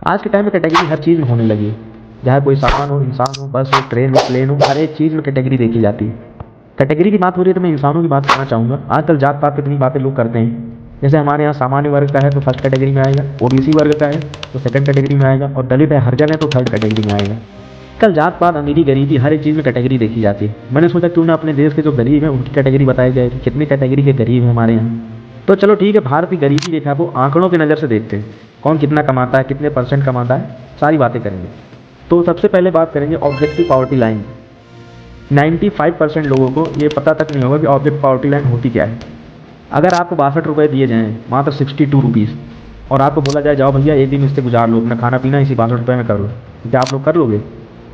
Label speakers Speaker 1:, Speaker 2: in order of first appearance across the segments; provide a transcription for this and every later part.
Speaker 1: आज के टाइम में कैटेगरी हर चीज़ में होने लगी है, चाहे कोई सामान हो, इंसान हो, बस हो, ट्रेन हो, प्लेन हो, हर एक चीज़ में कैटेगरी देखी जाती है। कैटेगरी की बात हो रही है तो मैं इंसानों की बात करना चाहूँगा। आजकल जात पात कितनी बातें लोग करते हैं। जैसे हमारे यहाँ सामान्य वर्ग का है तो फर्स्ट कैटेगरी में आएगा, ओबीसी वर्ग का है तो सेकंड कैटेगरी में आएगा, और दलित है, हरिजन है तो थर्ड कैटेगरी में आएगा। कल जात पात, अमीरी, गरीबी, हर एक चीज़ में कैटेगरी देखी जाती है। मैंने सोचा क्यों ना अपने देश के जो गरीब हैं उनकी कैटेगरी बताई जाए कि कितनी कैटेगरी के गरीब हैं हमारे यहाँ। तो चलो ठीक है, भारत की गरीबी रेखा को आंकड़ों की नज़र से देखते हैं, कौन कितना कमाता है, कितने परसेंट कमाता है, सारी बातें करेंगे। तो सबसे पहले बात करेंगे ऑब्जेक्टिव पॉवर्टी लाइन। 95% लोगों को ये पता तक नहीं होगा कि ऑब्जेक्ट पॉवर्टी लाइन होती क्या है। अगर आपको 62 रुपये दिए जाएँ, मात्र 62 रुपीज़, और आपको बोला जाए जाओ भैया एक दिन इससे गुजार लो, अपना खाना पीना इसी 62 रुपये में कर लो, क्या आप लोग कर लोगे?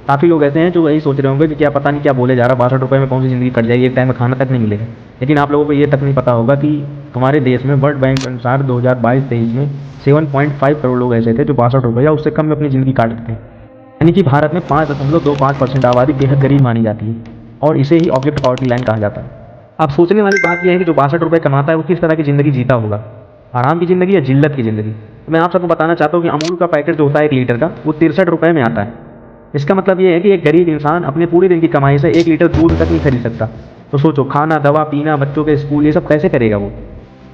Speaker 1: काफ़ी लोग ऐसे हैं जो यही सोच रहे होंगे कि क्या पता नहीं क्या बोले जा रहा, 62 रुपये में कौन सी ज़िंदगी कट जाएगी, एक टाइम में खाना तक नहीं मिलेगा। लेकिन आप लोगों को ये तक नहीं पता होगा कि हमारे देश में वर्ल्ड बैंक के अनुसार 2022-23 में 7.5 करोड़ लोग ऐसे थे जो 62 रुपये या उससे कम में अपनी ज़िंदगी काटते थे। यानी कि भारत में 5.25% आबादी बेहद गरीब मानी जाती है, और इसे ही ऑब्जेक्ट पॉवर्टी लाइन कहा जाता है। अब सोचने वाली बात यह है कि जो 62 रुपये कमाता है वो किस तरह की ज़िंदगी जीता होगा, आराम की ज़िंदगी या जिल्लत की ज़िंदगी। तो मैं आप सबको बताना चाहता हूँ कि अमूल का पैकेट जो होता है 1 लीटर का, वो 63 रुपये में आता है। इसका मतलब ये है कि एक गरीब इंसान अपने पूरे दिन की कमाई से 1 लीटर दूध तक नहीं खरीद सकता। तो सोचो, खाना, दवा, पीना, बच्चों के स्कूल, ये सब कैसे करेगा वो।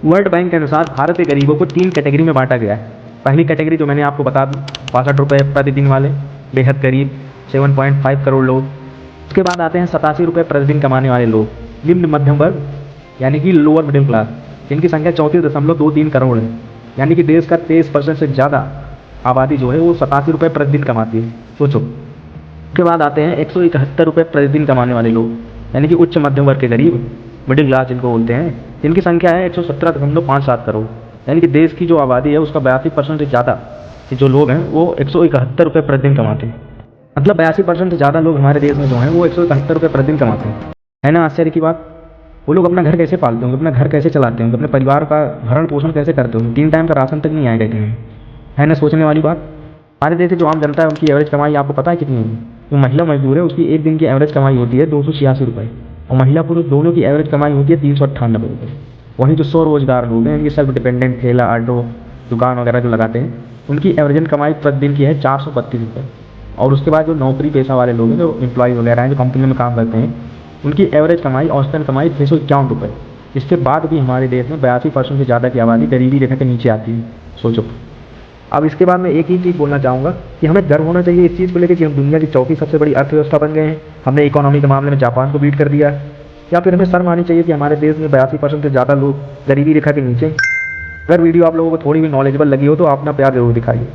Speaker 1: वर्ल्ड बैंक के अनुसार भारत के गरीबों को 3 कैटेगरी में बांटा गया है। पहली कैटेगरी जो मैंने आपको बता दी, 62 रुपये प्रतिदिन वाले, बेहद गरीब, 7.5 करोड़ लोग। उसके बाद आते हैं 87 रुपये प्रतिदिन कमाने वाले लोग, निम्न मध्यम वर्ग, यानी कि लोअर मिडिल क्लास, जिनकी संख्या 34.23 करोड़ है। यानी कि देश का 23% से ज़्यादा आबादी जो है वो 87 रुपये प्रतिदिन कमाती है, सोचो। उसके बाद आते हैं 171 रुपये प्रतिदिन कमाने वाले लोग, यानी कि उच्च मध्यम वर्ग के गरीब, मिडिल क्लास जिनको बोलते हैं, जिनकी संख्या है 117.57 करोड़। यानी कि देश की जो आबादी है उसका 82% से ज़्यादा के जो लोग हैं वो 171 रुपये प्रतिदिन कमाते हैं। मतलब 82% से ज़्यादा लोग हमारे देश में जो हैं वो 171 रुपये प्रतिदिन कमाते हैं। है ना आश्चर्य की बात। वो लोग अपना घर कैसे पालते होंगे, अपना घर कैसे चलाते होंगे, अपने परिवार का भरण पोषण कैसे करते होंगे, 3 टाइम का राशन तक नहीं आएगा इतने में। है ना सोचने वाली बात। हमारे देश की जो आम जनता है उनकी एवरेज कमाई आपको पता है कितनी होगी? जो महिला मजदूर है उसकी एक दिन की एवरेज कमाई होती है 286 रुपये, और महिला पुरुष दोनों की एवरेज कमाई होती है 398 रुपये। वहीं जो स्वरोजगार लोग हैं, इनकी सेल्फ डिपेंडेंट, ठेला, ऑटो, दुकान वगैरह जो लगाते हैं, उनकी एवरेजन कमाई प्रतिदिन की है 432 रुपये। और उसके बाद जो नौकरी पेशा वाले लोग हैं, जो एम्प्लॉय वगैरह हैं, जो कंपनी में काम करते हैं, उनकी एवरेज कमाई, औसतन कमाई 651 रुपये। इसके बाद भी हमारे देश में 82% से ज़्यादा की आबादी गरीबी रेखा के नीचे आती है, सोचो। अब इसके बाद मैं एक ही चीज़ बोलना चाहूँगा कि हमें गर्व होना चाहिए इस चीज़ को लेकर कि हम दुनिया की चौथी सबसे बड़ी अर्थव्यवस्था बन गए हैं, हमने इकोनॉमी के मामले में जापान को बीट कर दिया है। या फिर हमें शर्म आनी चाहिए कि हमारे देश में 82% से ज़्यादा लोग गरीबी रेखा के नीचे हैं। अगर वीडियो आप लोगों को थोड़ी भी नॉलेजेबल लगी हो तो आप अपना प्यार जरूर दिखाइए।